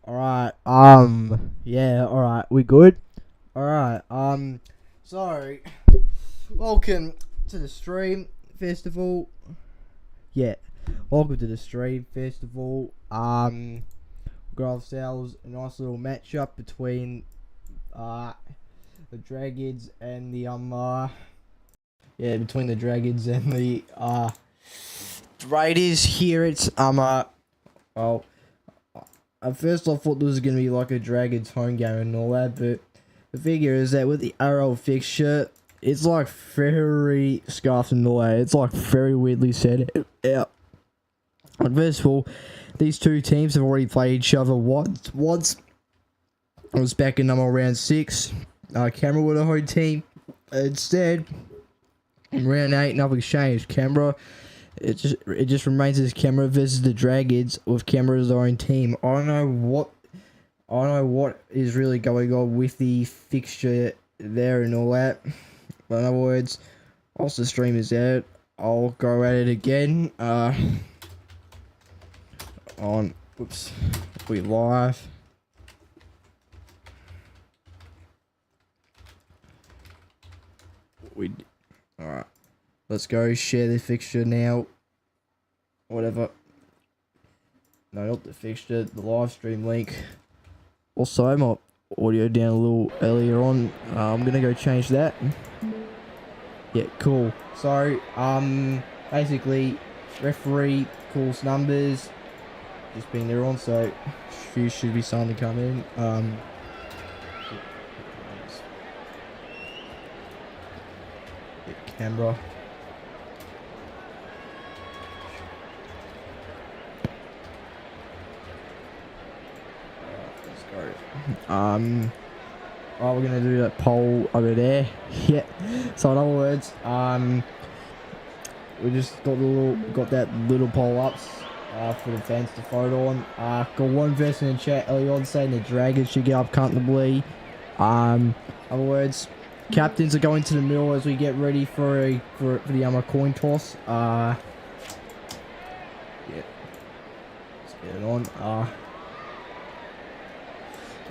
Alright, yeah, alright, we good? Alright, so, welcome to the stream festival. Yeah, welcome to the stream festival. We got ourselves a nice little matchup between, the Dragons and the, between the Dragons and the, Raiders here. It's, well, at first I thought this was going to be like a Dragons home game and all that, but the figure is that with the ARL fixture, it's like very scarfed and all that. It's like very weirdly set out. And first of all, these two teams have already played each other once. It was back in round 6. Canberra were the home team. Instead, in round 8, nothing changed. Canberra, it just remains as Canberra versus the Dragons, with Canberra's own team. I don't know what is really going on with the fixture there and all that. But in other words, whilst the stream is out, I'll go at it again. We live. Alright. Let's go share the fixture now. Whatever. No, not the fixture, the live stream link. Also, my audio down a little earlier on. I'm gonna go change that. Yeah, cool. So, basically, referee calls numbers. Just being there on, so few should be starting to come in. Canberra. We're gonna do that poll over there. Yeah. So in other words, we just got that little poll up for the fans to vote on. Got one person in chat early on saying the Dragons should get up comfortably. In other words, captains are going to the middle as we get ready for the coin toss. Yeah. Let's get it on.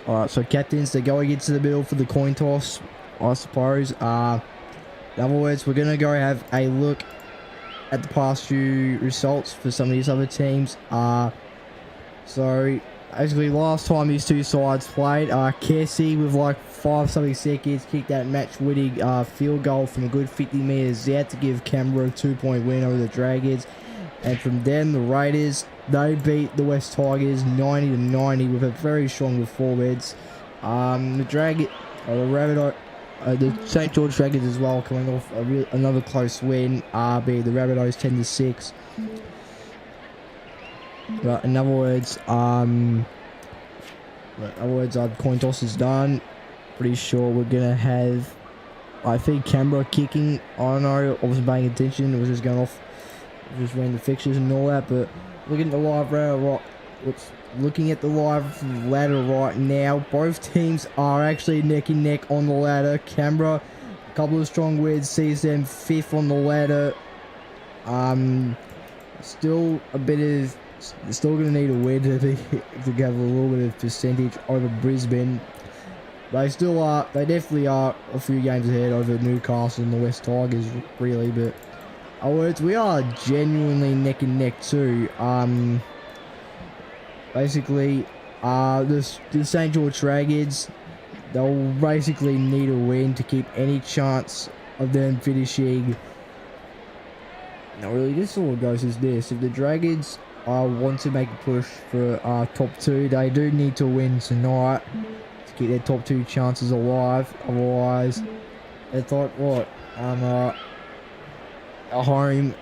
Alright, so captains, they're going into the middle for the coin toss, I suppose. In other words, we're going to go have a look at the past few results for some of these other teams. So, basically, last time these two sides played, Casey with like 5-something seconds kicked that match-winning field goal from a good 50 metres out to give Canberra a 2-point win over the Dragons. And from then, the Raiders, they beat the West Tigers 90-90 with a very strong performance. The St-George Dragons as well, coming off another close win, being the Rabbitohs 10-6. But in other words, the coin toss is done. Pretty sure we're gonna have, I think, Canberra kicking. I don't know, I wasn't paying attention. It was just going off, just reading the fixtures and all that. But looking at the live ladder right now, both teams are actually neck and neck on the ladder. Canberra, a couple of strong wins, sees them 5th on the ladder. Still going to need a win to have a little bit of percentage over Brisbane. They definitely are a few games ahead over Newcastle and the West Tigers, really. But we are genuinely neck and neck too. Basically, the St. George Dragons, they'll basically need a win to keep any chance of them finishing. Now, really, this all goes is this: if the Dragons want to make a push for top 2, they do need to win tonight to keep their top 2 chances alive. Otherwise, it's like what a home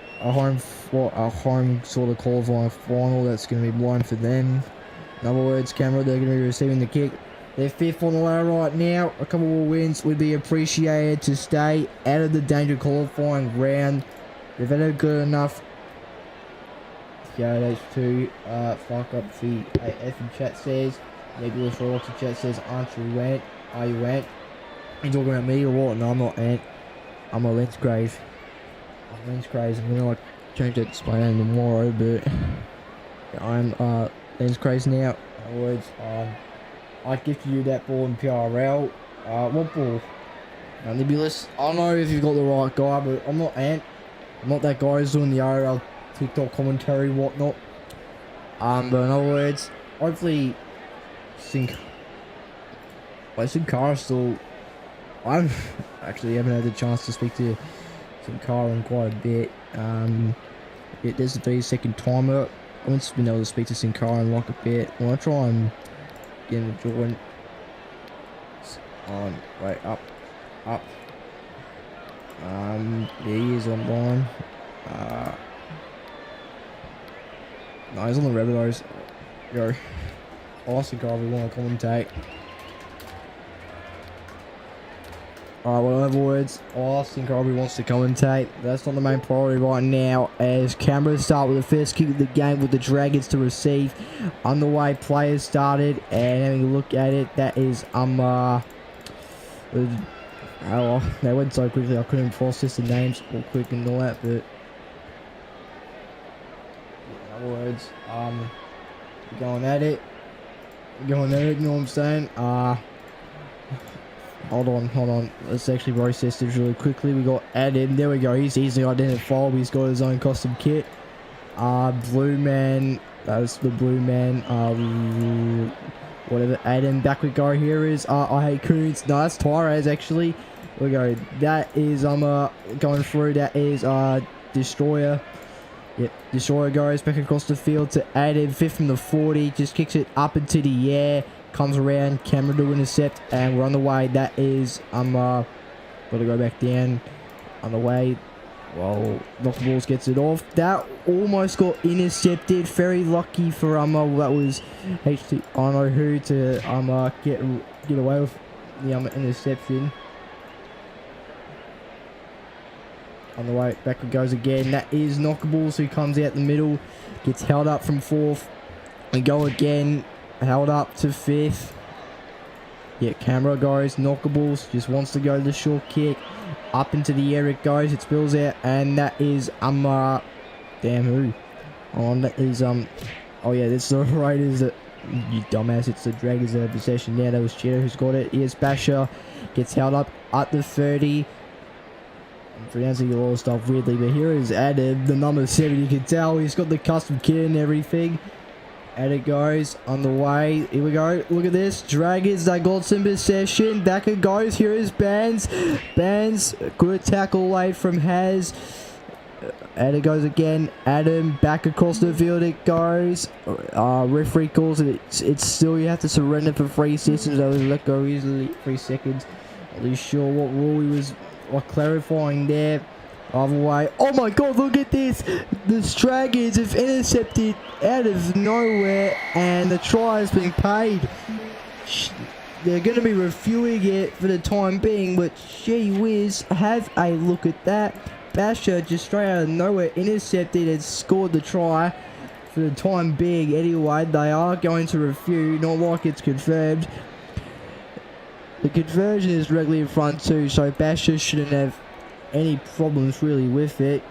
sort of qualifying final that's going to be blind for them. In other words, Canberra, they're going to be receiving the kick. They're 5th on the ladder right now. A couple more wins would be appreciated to stay out of the danger qualifying round. If they're not good enough, H2, fuck up the F in chat says. Nebulous Royalty chat says, aren't you Ant? Are you Ant? You talking about me or what? No, I'm not Ant. I'm a Lens Grave. I'm gonna change that display name tomorrow, but I'm Lens Craze now. In other words, I gifted you that ball in PRL. What ball? Only be list. I don't know if you've got the right guy, but I'm not Ant. I'm not that guy who's doing the ARL TikTok commentary, whatnot. But in other words, hopefully, Sin Cara still. I actually haven't had the chance to speak to Sin Cara in quite a bit. This will be his second time up. I haven't been able to speak to Sin Cara in like a bit. I want to try and get him to join. Wait, up. There he is online. No, he's on the Rabbitohs. Go. Ask Sin Cara if we want to commentate. Alright, well, in other words, I'll ask Sin Cara if he wants to commentate. That's not the main priority right now, as Canberra start with the first kick of the game with the Dragons to receive. Underway, players started, and having a look at it, that is, they went so quickly I couldn't process the names all quick and all that, but in other words, we're going at it, you know what I'm saying? Hold on, let's actually process this really quickly. We got Adam, there we go, he's easily identifiable, he's got his own custom kit. Blue man, that's the blue man, whatever. Adam, back we go. Here is I hate Coons. No, that's Tyrez actually. We go. That is going through. That is Destroyer. Yep, Destroyer goes back across the field to Adam. 5th from the 40. Just kicks it up into the air. Comes around. Camera to intercept, and we're on the way. That is got to go back down. On the way. Well, Knockables gets it off. That almost got intercepted. Very lucky for that was HT. I don't know who to get away with the interception. On the way, back it goes again. That is Knockables who comes out the middle, gets held up from 4th, and go again. Held up to 5th. Yeah, camera goes. Knockables just wants to go the short kick. Up into the air it goes. It spills out, and that is damn who? That is oh yeah, this is the Raiders. You dumbass! It's the Dragons that have possession now. That was Cheetah who's got it. Here's Basher, gets held up at the 30. I'm pronouncing a lot of stuff weirdly, but here is Adam, the number 7. You can tell he's got the custom kit and everything. And it goes on the way. Here we go. Look at this. Dragons, they got some possession. Back it goes. Here is Bands. Bands, good tackle late from Haz. And it goes again. Adam, back across the field it goes. Referee calls it. It's still, you have to surrender for 3 seconds. I was let go easily 3 seconds. Not really sure what rule he was clarifying there. Other way. Oh my god, look at this. The Dragons have intercepted out of nowhere, and the try has been paid. They're going to be reviewing it for the time being, but gee whiz, have a look at that. Basher just straight out of nowhere intercepted and scored the try for the time being. Anyway, they are going to review, not like it's confirmed. The conversion is directly in front too, so Basher shouldn't have any problems really with it.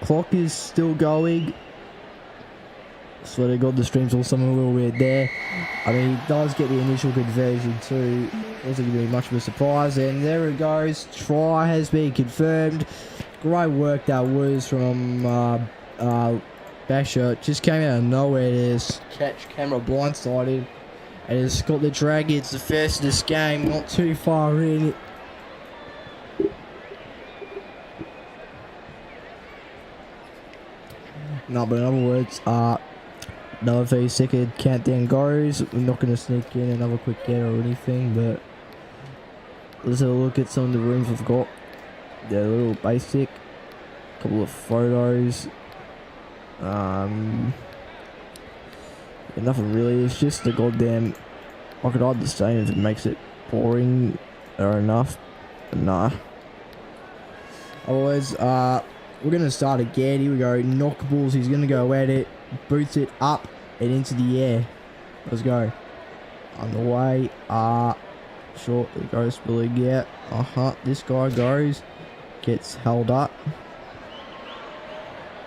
Clock is still going. Swear to god, the stream's all something a little weird there. I mean, he does get the initial conversion too. Wasn't going to be much of a surprise, and there it goes. Try has been confirmed. Great work that was from Basher. Just came out of nowhere to catch camera blindsided, and it's got the Dragons the first of this game, not too far in. No, but in other words, another 30-second countdown goes. We're not going to sneak in another quick get or anything, but let's have a look at some of the rooms we've got. They're a little basic. A couple of photos. Nothing really. It's just the goddamn. I could understand if it makes it boring or enough, but nah. Otherwise, we're going to start again. Here we go. Knockables. He's going to go at it. Boots it up and into the air. Let's go. On the way. Short. It goes spilling out. This guy goes. Gets held up.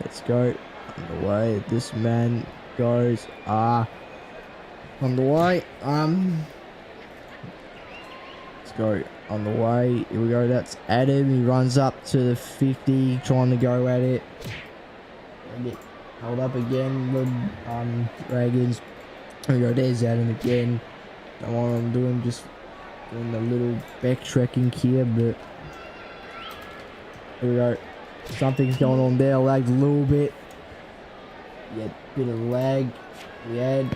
Let's go. On the way. This man goes. On the way. Let's go. On the way. Here we go. That's Adam. He runs up to the 50, trying to go at it. Get held up again. The Dragons. Here we go. There's Adam again. Don't know what I'm doing. Just doing a little backtracking here, but here we go. Something's going on there. Lagged a little bit. Yeah, bit of lag. We had.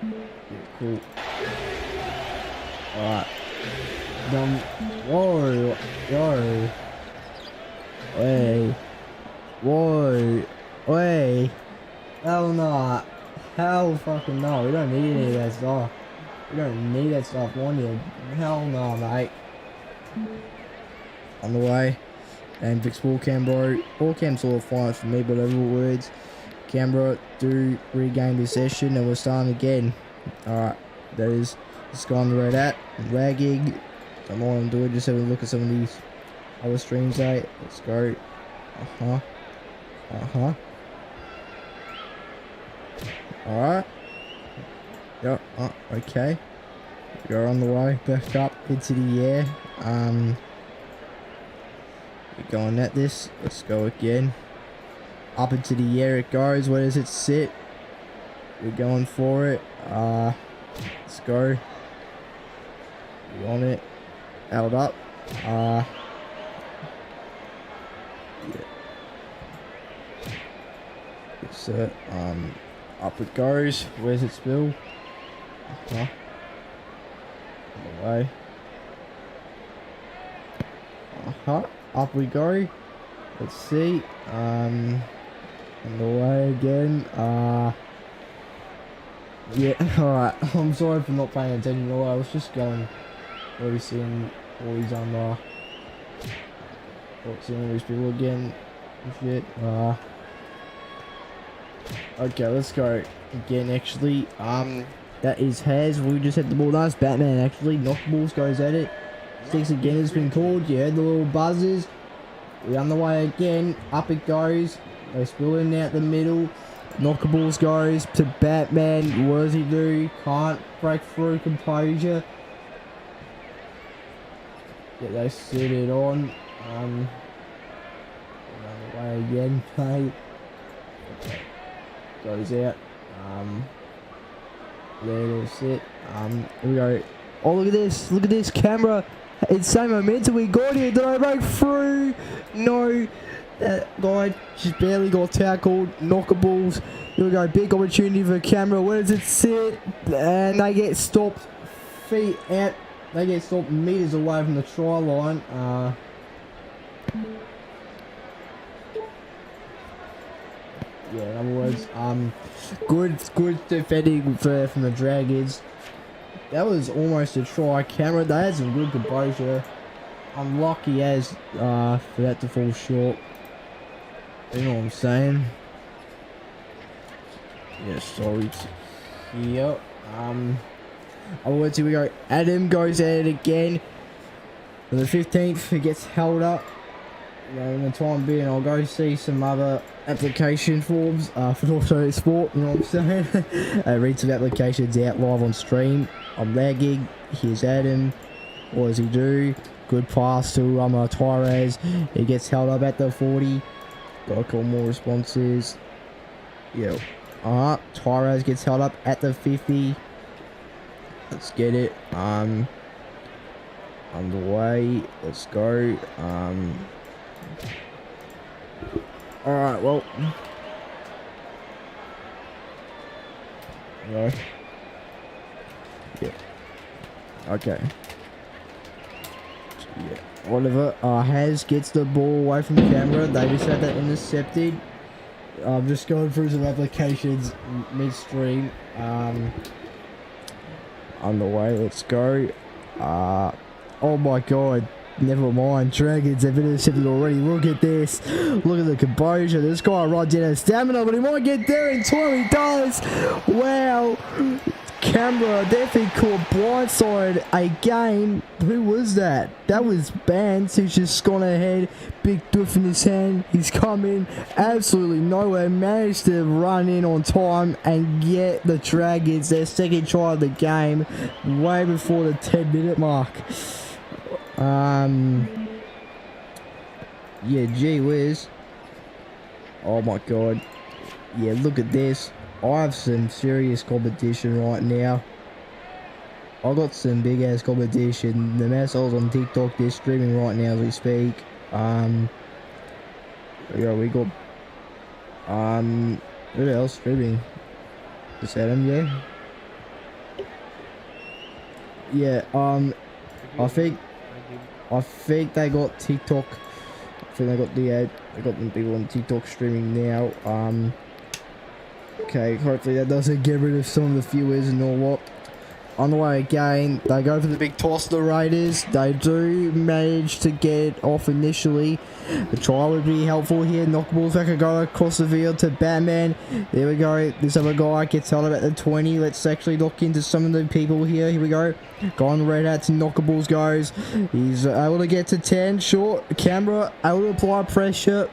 Yeah, cool. Alright. Whoa. Yo. Hey. Whoa. Hey. Hell no. Hell fucking no. We don't need any of that stuff. We don't need that stuff on you. Hell no, mate. On the way. And fix ball cam, bro. Ball cam's all fine for me, but overall words. Canberra do regain this session and we're starting again. Alright. That is. Let's go on the road at. Lagging. Don't know what I'm doing. Just having a look at some of these other streams, eh? Let's go. Alright. Yep. Okay. We're on the way. Back up into the air. We're going at this. Let's go again. Up into the air it goes. Where does it sit? We're going for it. Let's go. We on it. Held up. Yeah. So, up it goes. Where's it spill? Away. Up we go. Let's see. On the way again. Yeah, alright. I'm sorry for not paying attention. I was just going, already seeing all these seeing all these people again. Shit. Okay, let's go again. Actually, that is Has. We just had the ball. Nice Batman. Actually, Knockballs goes at it. Six again has been called. You heard the little buzzers. We're on the way again. Up it goes. They spill in out the middle. Knockables goes to Batman. What does he do? Can't break through. Composure. Yeah, they set it on. On the way again. Play. Okay. Goes out. There it is. Sit. Here we go. Oh, look at this. Look at this camera. It's same momentum we got here. Did I break through? No. That guy just barely got tackled. Knockables. Here we go. Big opportunity for camera. Where does it sit? And they get stopped. Feet out. They get stopped meters away from the try line. Yeah, in other words, good defending from the Dragons. That was almost a try. Camera, they had some good composure. Unlucky as for that to fall short. You know what I'm saying? Yeah, sorry. Yep. Other words, here we go. Adam goes at it again. For the 15th, he gets held up. You know, in the time being, I'll go see some other application forms for Vodoxo Sport, you know what I'm saying? Read some applications out live on stream. I'm lagging. Here's Adam. What does he do? Good pass to Torres. He gets held up at the 40. Got a couple more responses. Yeah. Torres gets held up at the 50. Let's get it. On the way. Let's go. Alright, well. No. Yeah. Okay. Yeah. Whatever. Has gets the ball away from the camera. They just had that intercepted. I'm just going through some applications midstream. On the way. Let's go. Oh my god. Never mind, Dragons have intercepted already. Look at this. Look at the composure. This guy runs out of stamina, but he might get there in time. He does. Wow. Canberra definitely caught blindside again. Who was that? That was Bance, who's just gone ahead. Big doof in his hand. He's come in absolutely nowhere. Managed to run in on time and get the Dragons their second try of the game way before the 10-minute mark. Yeah, gee whiz. Oh my god. Yeah, look at this. I have some serious competition right now. I got some big ass competition. The assholes on TikTok, they're streaming right now as we speak. Yeah, we got who else streaming? Just Adam, yeah. Yeah, I think they got TikTok. I think they got the people on TikTok streaming now. Okay, hopefully that doesn't get rid of some of the viewers and all what. On the way again, they go for the big toss to the Raiders. They do manage to get it off initially. The try would be helpful here. Knockables back and go across the field to Batman. There we go. This other guy gets held about the 20. Let's actually look into some of the people here. Here we go. Guy on the red hat to Knockables goes. He's able to get to 10. Short. Canberra able to apply pressure.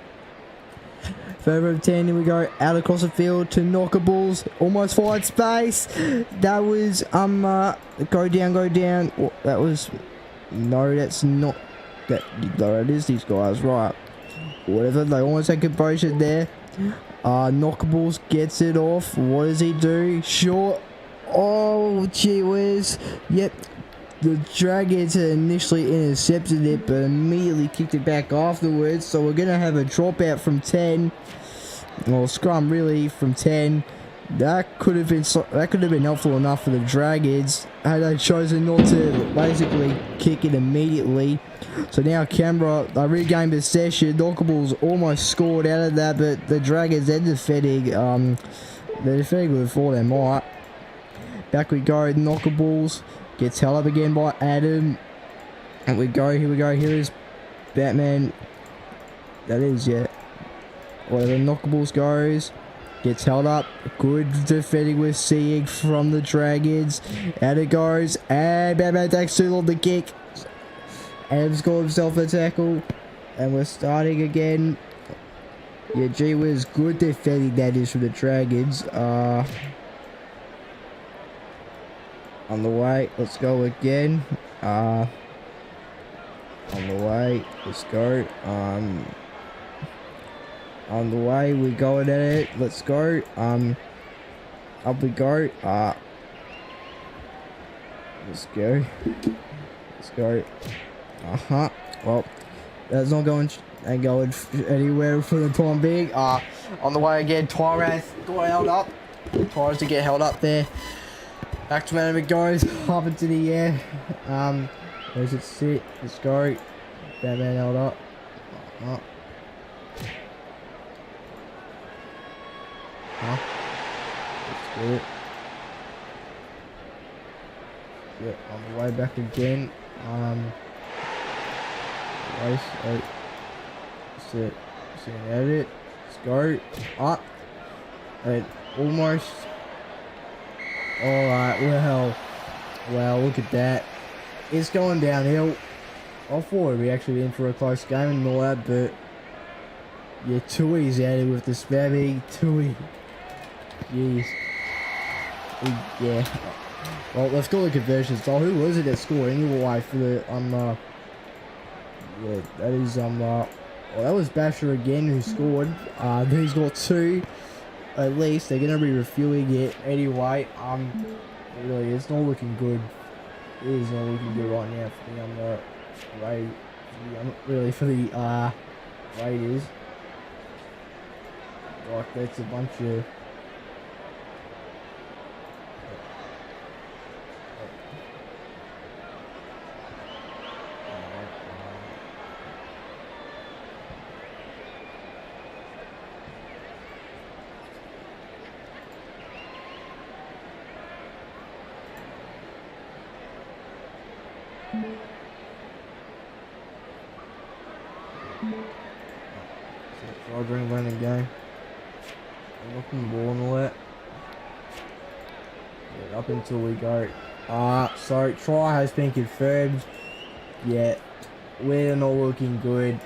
Further of 10, here we go, out across the field to Knockables, almost fired space. That was, go down. Oh, that was, no, that's not, that, no, it is these guys, right. Whatever, they almost had composure there. Knockables gets it off. What does he do? Short. Oh, gee whiz. Yep. The Dragons had initially intercepted it, but immediately kicked it back afterwards. So we're going to have a dropout from 10. Well, scrum really from 10. That could have been helpful enough for the Dragons had they chosen not to basically kick it immediately. So now Canberra, they regained possession. Knockables almost scored out of that, but the Dragons, they're defending with all their might. Back we go, Knockables gets held up again by Adam. And we go, here is Batman. That is, yeah. Whatever, Knockables goes. Gets held up. Good defending with Seeing from the Dragons. Out it goes. And Batman takes too long to kick. Adam's got himself a tackle. And we're starting again. Yeah, gee whiz, good defending that is from the Dragons. On the way, let's go again. On the way, let's go. On the way, we going at it. Let's go. Up we go. Let's go. Let's go. Well, that's not going anywhere for the time being. On the way again, Tyrath got held up. Tries to get held up there. Back to man, it goes up into the air. Where does it sit? Let's go. Batman held up. Let's get it. Yep, on the way back again. Sit at it. Let's go. Up. And almost. Alright, well, look at that. It's going downhill. I thought we'd be actually in for a close game and all that, but yeah, Tui's out here with the spammy. Tui. Jeez. Yeah. Well, let's go to the conversions. So who was it that scored anyway for the yeah, that is well, that was Basher again who scored. He's got 2. At least they're gonna be reviewing it anyway. Really, it's not looking good. It is not looking good right now for the Raiders. Like that's a bunch of. I'll bring one again. I'm looking ball and all that. up until we go. So try has been confirmed. Yeah, we're not looking good.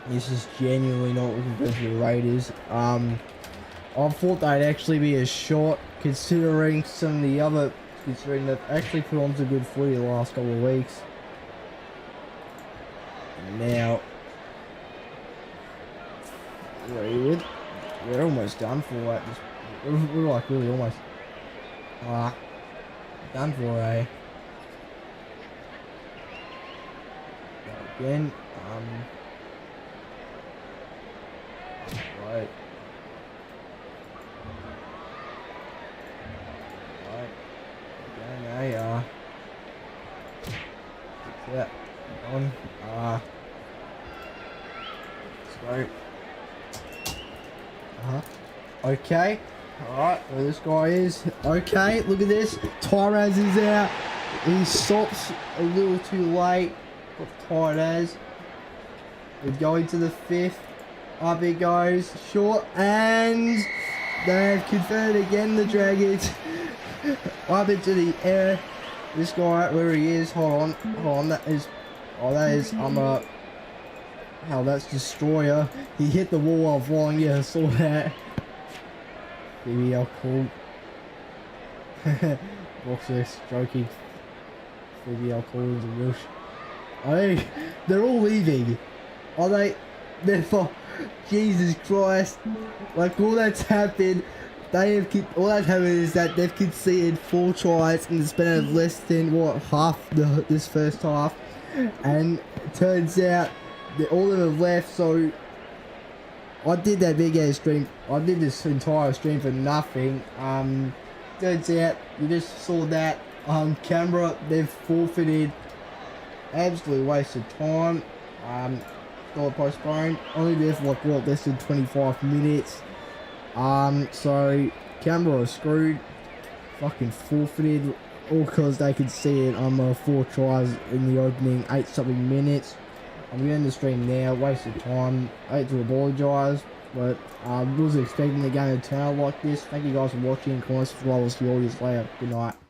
This is genuinely not looking good for the Raiders. I thought they'd actually be a shot, considering they've actually put on some good footy the last couple of weeks. Now, we're almost done for it. We're like really almost done for, eh? Again, right. Again, yeah, on, let's go. Okay. Alright, where this guy is. Okay, look at this. Tyraz is out. He stops a little too late. Got tired as. We're going to the 5th. Up it goes. Short. And they've confirmed again, the Dragons. Up into the air. This guy, where he is. Hold on. That is that's Destroyer. He hit the wall while flying. Yeah, I saw that. Prevail called. Vodoxo stroking. Prevail called a rush. Hey, they're all leaving. Are they? They're for Jesus Christ. Like, all that's happened. All that's happened is that they've conceded 4 tries in the span of less than half this first half, and it turns out that all of them have left. So I did that big ass stream. I did this entire stream for nothing. Turns out you just saw that Canberra, they've forfeited. Absolute waste of time. Got postponed. Only there for like less than 25 minutes. So Canberra are screwed. Fucking forfeited. All because they could see it. 4 tries in the opening 8 something minutes. I'm going to end the stream now. Waste of time. I hate to apologise, but I wasn't expecting the game to turn out like this. Thank you guys for watching. Comments as well. I'll see you all later. Good night.